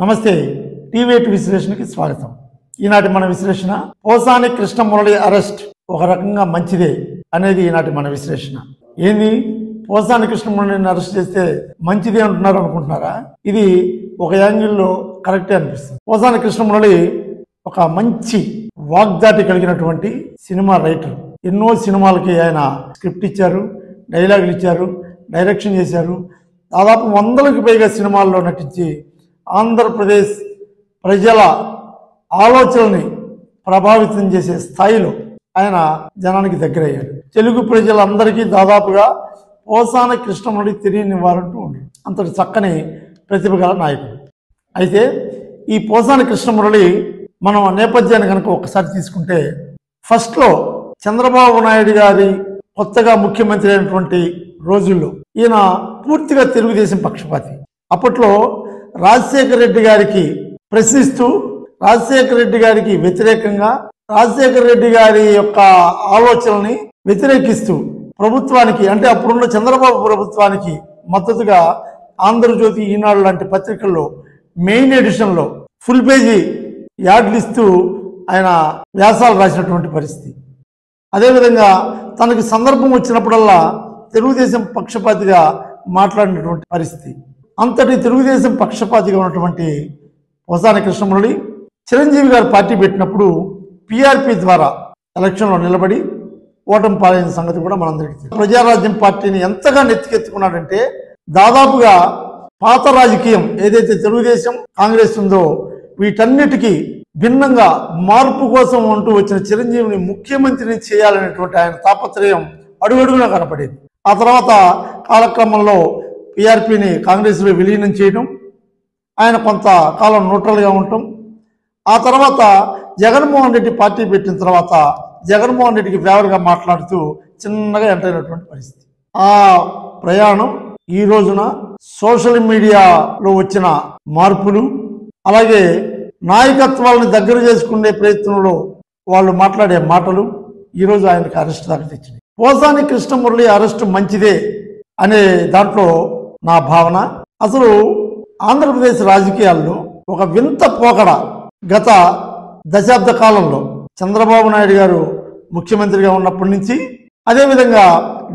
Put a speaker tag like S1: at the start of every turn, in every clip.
S1: నమస్తే టీవీ8 విశ్లేషణకి స్వాగతం. ఈనాటి మన విశ్లేషణ పోసాని కృష్ణమురళి అరెస్ట్ ఒక రకంగా మంచిదే అనేది ఈనాటి మన విశ్లేషణ. ఏంది పోసాని కృష్ణమురళిని అరెస్ట్ చేస్తే మంచిదే అంటున్నారు అనుకుంటున్నారా? ఇది ఒక యాంగిల్లో కరెక్టే అనిపిస్తుంది. పోసాని కృష్ణమురళి ఒక మంచి వాగ్దాటి కలిగినటువంటి సినిమా రైటర్. ఎన్నో సినిమాలకి ఆయన స్క్రిప్ట్ ఇచ్చారు, డైలాగులు ఇచ్చారు, డైరెక్షన్ చేశారు. దాదాపు 100కి పైగా సినిమాల్లో నటించి ఆంధ్రప్రదేశ్ ప్రజల ఆలోచనని ప్రభావితం చేసే స్థాయిలో ఆయన జనానికి దగ్గరయ్యాడు. తెలుగు ప్రజలందరికీ దాదాపుగా పోసాని కృష్ణమురళి తెలియని వారంటూ ఉండరు. అంతటి చక్కని ప్రతిభ గల నాయకుడు. అయితే ఈ పోసాని కృష్ణమురళి మనం నేపథ్యాన్ని కనుక ఒకసారి తీసుకుంటే, ఫస్ట్లో చంద్రబాబు నాయుడు గారి కొత్తగా ముఖ్యమంత్రి అయినటువంటి రోజుల్లో ఈయన పూర్తిగా తెలుగుదేశం పక్షపాతి. అప్పట్లో రాజశేఖర రెడ్డి గారికి ప్రశ్నిస్తూ, రాజశేఖర రెడ్డి గారికి వ్యతిరేకంగా, రాజశేఖర రెడ్డి గారి యొక్క ఆలోచనల్ని వ్యతిరేకిస్తూ ప్రభుత్వానికి, అంటే అప్పుడున్న చంద్రబాబు ప్రభుత్వానికి మద్దతుగా ఆంధ్రజ్యోతి, ఈనాడు లాంటి పత్రికల్లో మెయిన్ ఎడిషన్లో ఫుల్ పేజీ యాడ్లు ఇస్తూ ఆయన వ్యాసాలు రాసినటువంటి పరిస్థితి. అదేవిధంగా తనకి సందర్భం వచ్చినప్పుడల్లా తెలుగుదేశం పక్షపాతిగా మాట్లాడినటువంటి పరిస్థితి. అంతటి తెలుగుదేశం పక్షపాతిగా ఉన్నటువంటి పోసాని కృష్ణమురళి చిరంజీవి గారు పార్టీ పెట్టినప్పుడు పిఆర్పి ద్వారా ఎలక్షన్లో నిలబడి ఓటమి పాలైన సంగతి కూడా మనందరికీ తెలుసు. ప్రజారాజ్యం పార్టీని ఎంతగా నెత్తికెత్తుకున్నాడంటే, దాదాపుగా పాత రాజకీయం ఏదైతే తెలుగుదేశం, కాంగ్రెస్ ఉందో వీటన్నిటికీ భిన్నంగా మార్పు కోసం అంటూ వచ్చిన చిరంజీవిని ముఖ్యమంత్రిని చేయాలనేటువంటి ఆయన తాపత్రయం అడుగడుగునా కనపడేది. ఆ తర్వాత కాలక్రమంలో పిఆర్పిని కాంగ్రెస్లో విలీనం చేయడం, ఆయన కొంతకాలం న్యూట్రల్గా ఉండటం, ఆ తర్వాత జగన్మోహన్ రెడ్డి పార్టీ పెట్టిన తర్వాత జగన్మోహన్ రెడ్డికి ఫేవర్గా మాట్లాడుతూ చిన్నగా ఎంటర్ అయినటువంటి పరిస్థితి. ఆ ప్రయాణం ఈ రోజున సోషల్ మీడియాలో వచ్చిన మార్పులు, అలాగే నాయకత్వాలను దగ్గర చేసుకునే ప్రయత్నంలో వాళ్ళు మాట్లాడే మాటలు ఈరోజు ఆయనకు అరెస్ట్ దాకా తెచ్చినాయి. పోసాని కృష్ణమురళి అరెస్టు మంచిదే అనే దాంట్లో నా భావన. అసలు ఆంధ్రప్రదేశ్ రాజకీయాల్లో ఒక వింత పోకడ గత దశాబ్ద కాలంలో చంద్రబాబు నాయుడు గారు ముఖ్యమంత్రిగా ఉన్నప్పటి నుంచి, అదేవిధంగా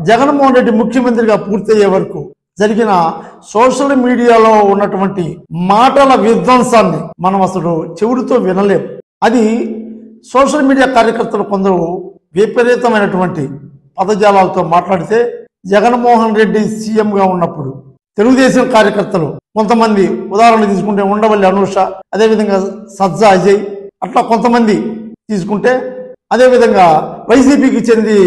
S1: జగన్మోహన్ రెడ్డి ముఖ్యమంత్రిగా పూర్తయ్యే వరకు జరిగిన సోషల్ మీడియాలో ఉన్నటువంటి మాటల విధ్వంసాన్ని మనం అసలు చెవుడితో వినలేం. అది సోషల్ మీడియా కార్యకర్తలు కొందరు విపరీతమైనటువంటి పదజాలాలతో మాట్లాడితే, జగన్మోహన్ రెడ్డి సీఎంగా ఉన్నప్పుడు తెలుగుదేశం కార్యకర్తలు కొంతమంది, ఉదాహరణ తీసుకుంటే ఉండవల్లి అనూష, అదేవిధంగా సజ్జా అజయ్, అట్లా కొంతమంది తీసుకుంటే, అదేవిధంగా వైసీపీకి చెంది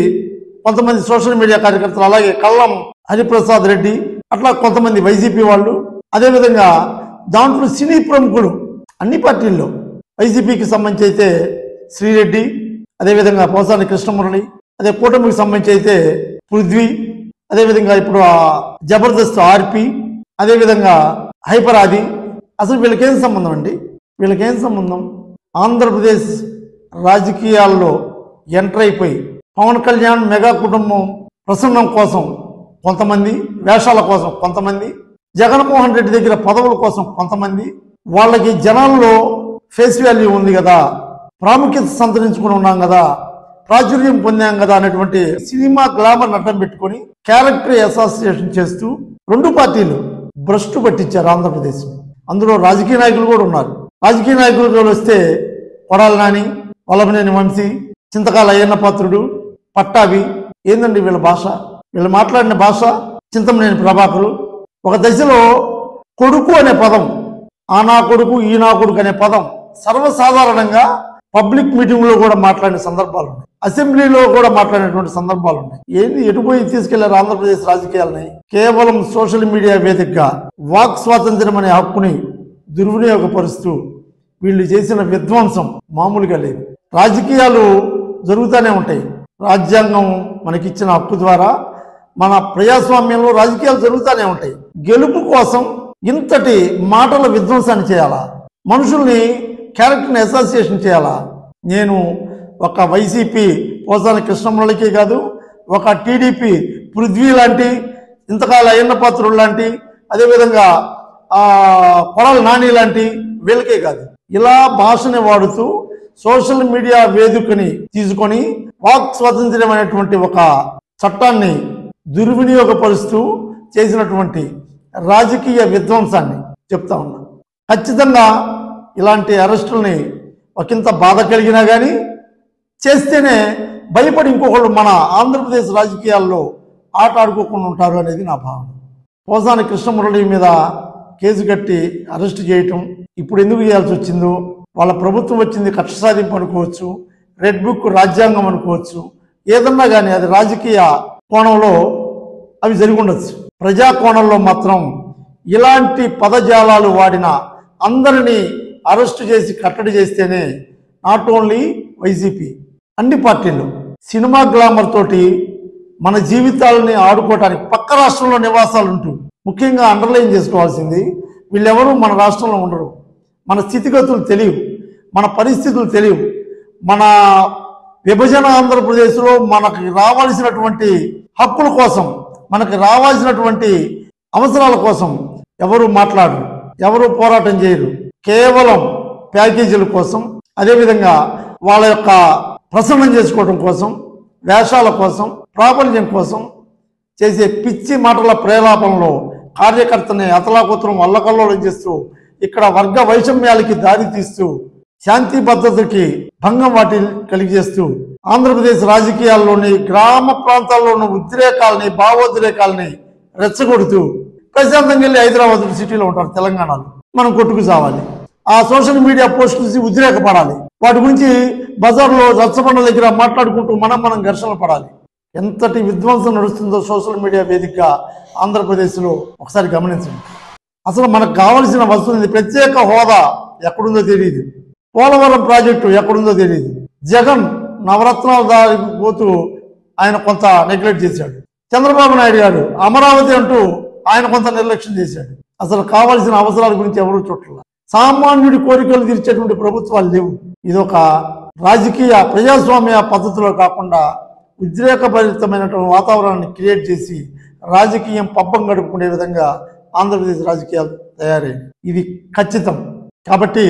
S1: కొంతమంది సోషల్ మీడియా కార్యకర్తలు, అలాగే కల్లం హరిప్రసాద్ రెడ్డి, అట్లా కొంతమంది వైసీపీ వాళ్ళు, అదేవిధంగా దాంట్లో సినీ ప్రముఖులు అన్ని పార్టీల్లో, వైసీపీకి సంబంధించి అయితే శ్రీరెడ్డి, అదేవిధంగా పోసాని కృష్ణమురళి, అదే కూటమికి సంబంధించి అయితే పృథ్వీ, అదేవిధంగా ఇప్పుడు జబర్దస్త్ ఆర్పి, అదేవిధంగా హైపర్ ఆది. అసలు వీళ్ళకేం సంబంధం అండి? వీళ్ళకేం సంబంధం? ఆంధ్రప్రదేశ్ రాజకీయాల్లో ఎంటర్ అయిపోయి పవన్ కళ్యాణ్ మెగా కుటుంబం ప్రసన్నం కోసం కొంతమంది, వేషాల కోసం కొంతమంది, జగన్మోహన్ రెడ్డి దగ్గర పదవుల కోసం కొంతమంది, వాళ్ళకి జనాల్లో ఫేస్ వాల్యూ ఉంది కదా, ప్రాముఖ్యత సంతరించుకుని ఉన్నాం కదా, ప్రాచుర్యం పొందాం కదా అనేటువంటి సినిమా గ్లామర్ అడ్డం పెట్టుకొని క్యారెక్టర్ అసోసియేషన్ చేస్తూ రెండు పార్టీలు భ్రష్టు పట్టించారు ఆంధ్రప్రదేశ్. అందులో రాజకీయ నాయకులు కూడా ఉన్నారు. రాజకీయ నాయకులు వస్తే కొడాలి నాని, వల్లభనేని వంశీ, చింతకాల అయ్యన్న పాత్రుడు, పట్టాభి. ఏందండి వీళ్ళ భాష? వీళ్ళు మాట్లాడిన భాష చింతమనేని ప్రభాకరు. ఒక దశలో కొడుకు అనే పదం, ఆ నా కొడుకు, ఈ నా కొడుకు అనే పదం సర్వసాధారణంగా పబ్లిక్ మీటింగ్లో కూడా మాట్లాడిన సందర్భాలు ఉన్నాయి, అసెంబ్లీలో కూడా మాట్లాడినటువంటి సందర్భాలు ఉన్నాయి. ఏంది ఎటుపోయి తీసుకెళ్లారు ఆంధ్రప్రదేశ్ రాజకీయాలని? కేవలం సోషల్ మీడియా వేదికగా వాక్ స్వాతంత్ర్యం అనే హక్కుని దుర్వినియోగపరుస్తూ వీళ్ళు చేసిన విధ్వంసం మామూలుగా లేదు. రాజకీయాలు జరుగుతూనే ఉంటాయి. రాజ్యాంగం మనకిచ్చిన హక్కు ద్వారా మన ప్రజాస్వామ్యంలో రాజకీయాలు జరుగుతూనే ఉంటాయి. గెలుపు కోసం ఇంతటి మాటల విధ్వంసాన్ని చేయాలా? మనుషుల్ని క్యారెక్టర్ని అసోసియేషన్ చేయాలా? నేను ఒక వైసీపీ పోసాని కృష్ణమురళికే కాదు, ఒక టీడీపీ పృథ్వీ లాంటి, ఇంతకాల అయ్యన్న పాత్రుడు లాంటి, అదేవిధంగా కొడాలి నాని లాంటి వీళ్ళకే కాదు, ఇలా భాషని వాడుతూ సోషల్ మీడియా వేదికని తీసుకొని వాక్ స్వాతంత్ర్యం అనేటువంటి ఒక చట్టాన్ని దుర్వినియోగపరుస్తూ చేసినటువంటి రాజకీయ విధ్వంసాన్ని చెప్తా ఉన్నా. ఖచ్చితంగా ఇలాంటి అరెస్టుల్ని ఒకంత బాధ కలిగినా కానీ చేస్తేనే భయపడి ఇంకొకళ్ళు మన ఆంధ్రప్రదేశ్ రాజకీయాల్లో ఆట ఆడుకోకుండా ఉంటారు అనేది నా భావన. పోసాని కృష్ణమురళి మీద కేసు కట్టి అరెస్ట్ చేయటం ఇప్పుడు ఎందుకు చేయాల్సి వచ్చిందో, వాళ్ళ ప్రభుత్వం వచ్చింది కక్ష సాధింపు అనుకోవచ్చు, రెడ్ బుక్ రాజ్యాంగం అనుకోవచ్చు, ఏదన్నా కానీ అది రాజకీయ కోణంలో అవి జరిగి ఉండొచ్చు. ప్రజా కోణంలో మాత్రం ఇలాంటి పదజాలాలు వాడిన అందరినీ అరెస్టు చేసి కట్టడి చేస్తేనే నాట్ ఓన్లీ వైసీపీ, అన్ని పార్టీలు సినిమా గ్లామర్ తోటి మన జీవితాలని ఆడుకోవటానికి పక్క రాష్ట్రంలో నివాసాలు ఉంటూ, ముఖ్యంగా అండర్లైన్ చేసుకోవాల్సింది, వీళ్ళెవరూ మన రాష్ట్రంలో ఉండరు. మన స్థితిగతులు తెలియవు, మన పరిస్థితులు తెలియవు. మన విభజన ఆంధ్రప్రదేశ్లో మనకి రావాల్సినటువంటి హక్కుల కోసం, మనకి రావాల్సినటువంటి అవసరాల కోసం ఎవరు మాట్లాడరు, ఎవరు పోరాటం చేయరు. కేవలం ప్యాకేజీల కోసం, అదేవిధంగా వాళ్ళ యొక్క ప్రసన్నం చేసుకోవడం కోసం, వేషాల కోసం, ప్రాబల్యం కోసం చేసే పిచ్చి మాటల ప్రేలాపనలో కార్యకర్తని అతలాకుతలం అల్లకల్లోలం చేస్తూ, ఇక్కడ వర్గ వైషమ్యాలకి దారి తీస్తూ, శాంతి భద్రతకి భంగం వాటి కలిగజేస్తూ, ఆంధ్రప్రదేశ్ రాజకీయాల్లోని గ్రామ ప్రాంతాల్లో ఉన్న ఉద్రేకాలని, భావోద్రేకాలని రెచ్చగొడుతూ ప్రశాంతంగా వెళ్ళి హైదరాబాద్ సిటీలో ఉంటారు తెలంగాణలో. మనం కొట్టుకు సావాలి, ఆ సోషల్ మీడియా పోస్ట్ చూసి ఉద్రేకపడాలి, వాటి గురించి బజార్లో రచ్చబండ దగ్గర మాట్లాడుకుంటూ మనం ఘర్షణలు పడాలి. ఎంతటి విధ్వంసం నడుస్తుందో సోషల్ మీడియా వేదికగా ఆంధ్రప్రదేశ్లో ఒకసారి గమనించండి. అసలు మనకు కావలసిన వస్తుంది ప్రత్యేక హోదా ఎక్కడుందో తెలియదు, పోలవరం ప్రాజెక్టు ఎక్కడుందో తెలియదు. జగన్ నవరత్నాలు దారికి పోతూ ఆయన కొంత నెగ్లెక్ట్ చేశాడు. చంద్రబాబు నాయుడు గారు అమరావతి అంటూ ఆయన కొంత నిర్లక్ష్యం చేశాడు. అసలు కావాల్సిన అవసరాల గురించి ఎవరూ చూడాల. సామాన్యుడి కోరికలు తీర్చేటువంటి ప్రభుత్వాలు లేవు. ఇదొక రాజకీయ ప్రజాస్వామ్య పద్ధతిలో కాకుండా ఉద్రేకభరితమైనటువంటి వాతావరణాన్ని క్రియేట్ చేసి రాజకీయం పబ్బం గడుపుకునే విధంగా ఆంధ్రప్రదేశ్ రాజకీయాలు తయారయ్యాయి. ఇది ఖచ్చితం. కాబట్టి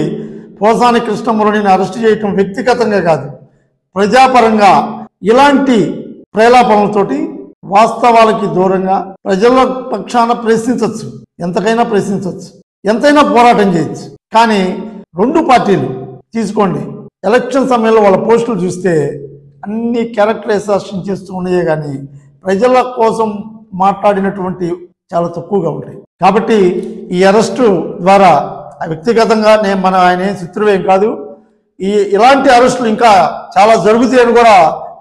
S1: పోసాని కృష్ణమురళిని అరెస్ట్ చేయటం వ్యక్తిగతంగా కాదు, ప్రజాపరంగా ఇలాంటి ప్రేలాపనలతోటి వాస్తవాలకి దూరంగా ప్రజల పక్షాన ప్రశ్నించవచ్చు, ఎంతకైనా ప్రశ్నించవచ్చు, ఎంతైనా పోరాటం చేయొచ్చు. కానీ రెండు పార్టీలు తీసుకోండి, ఎలక్షన్ సమయంలో వాళ్ళ పోస్టులు చూస్తే అన్ని క్యారెక్టరైజేషన్ చేస్తూ ఉన్నాయే కానీ ప్రజల కోసం మాట్లాడినటువంటి చాలా తక్కువగా ఉంటాయి. కాబట్టి ఈ అరెస్టు ద్వారా వ్యక్తిగతంగా ఆయన శత్రువేం కాదు. ఇలాంటి అరెస్టులు ఇంకా చాలా జరుగుతాయని కూడా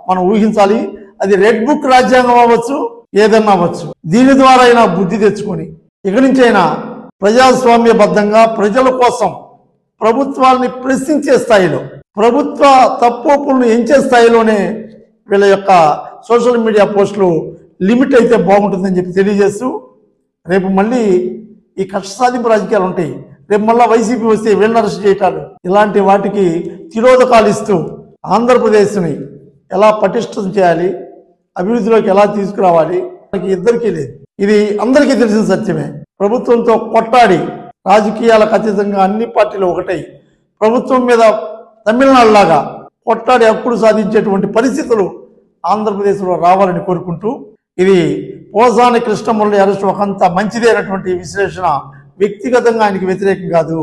S1: మనం ఊహించాలి. అది రెడ్ బుక్ రాజ్యాంగం అవ్వచ్చు, ఏదన్నా అవ్వచ్చు. దీని ద్వారా అయినా బుద్ధి తెచ్చుకొని ఇక నుంచి అయినా ప్రజాస్వామ్యబద్ధంగా ప్రజల కోసం ప్రభుత్వాన్ని ప్రశ్నించే స్థాయిలో, ప్రభుత్వ తప్పులను ఎంచే స్థాయిలోనే వీళ్ళ యొక్క సోషల్ మీడియా పోస్టులు లిమిట్ అయితే బాగుంటుందని చెప్పి తెలియజేస్తూ, రేపు మళ్ళీ ఈ కక్ష సాధింపు రాజకీయాలు ఉంటాయి. రేపు మళ్ళీ వైసీపీ వస్తే వీళ్ళని అరెస్ట్ చేయటాలు, ఇలాంటి వాటికి తిరోధకాలు ఇస్తూ ఆంధ్రప్రదేశ్ని ఎలా పటిష్టం చేయాలి, అభివృద్ధిలోకి ఎలా తీసుకురావాలి, మనకి ఇద్దరికీ లేదు. ఇది అందరికీ తెలిసిన సత్యమే. ప్రభుత్వంతో కొట్టాడి రాజకీయాలకు అతీతంగా అన్ని పార్టీలు ఒకటై ప్రభుత్వం మీద తమిళనాడు లాగా కొట్టాడి హక్కులు సాధించేటువంటి పరిస్థితులు ఆంధ్రప్రదేశ్లో రావాలని కోరుకుంటూ, ఇది పోసాని కృష్ణమురళి అరెస్ట్ ఒకంత మంచిదే అనేటువంటి విశ్లేషణ వ్యక్తిగతంగా ఆయనకి వ్యతిరేకం కాదు.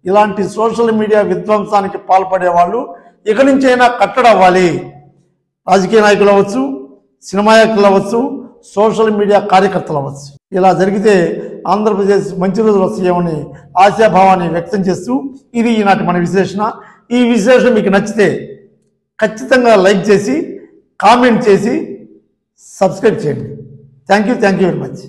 S1: ఇలాంటి సోషల్ మీడియా విధ్వంసానికి పాల్పడే వాళ్ళు ఇక నుంచైనా కట్టడవ్వాలి. రాజకీయ నాయకులు అవ్వచ్చు, సినిమా యాక్టర్లు అవ్వచ్చు, సోషల్ మీడియా కార్యకర్తలు అవ్వచ్చు. ఇలా జరిగితే ఆంధ్రప్రదేశ్ మంచి రోజులు వస్తాయేమని ఆశాభావాన్ని వ్యక్తం చేస్తూ, ఇది ఈనాటి మన విశ్లేషణ. ఈ విశ్లేషణ మీకు నచ్చితే ఖచ్చితంగా లైక్ చేసి, కామెంట్ చేసి, సబ్స్క్రైబ్ చేయండి. Thank you very much.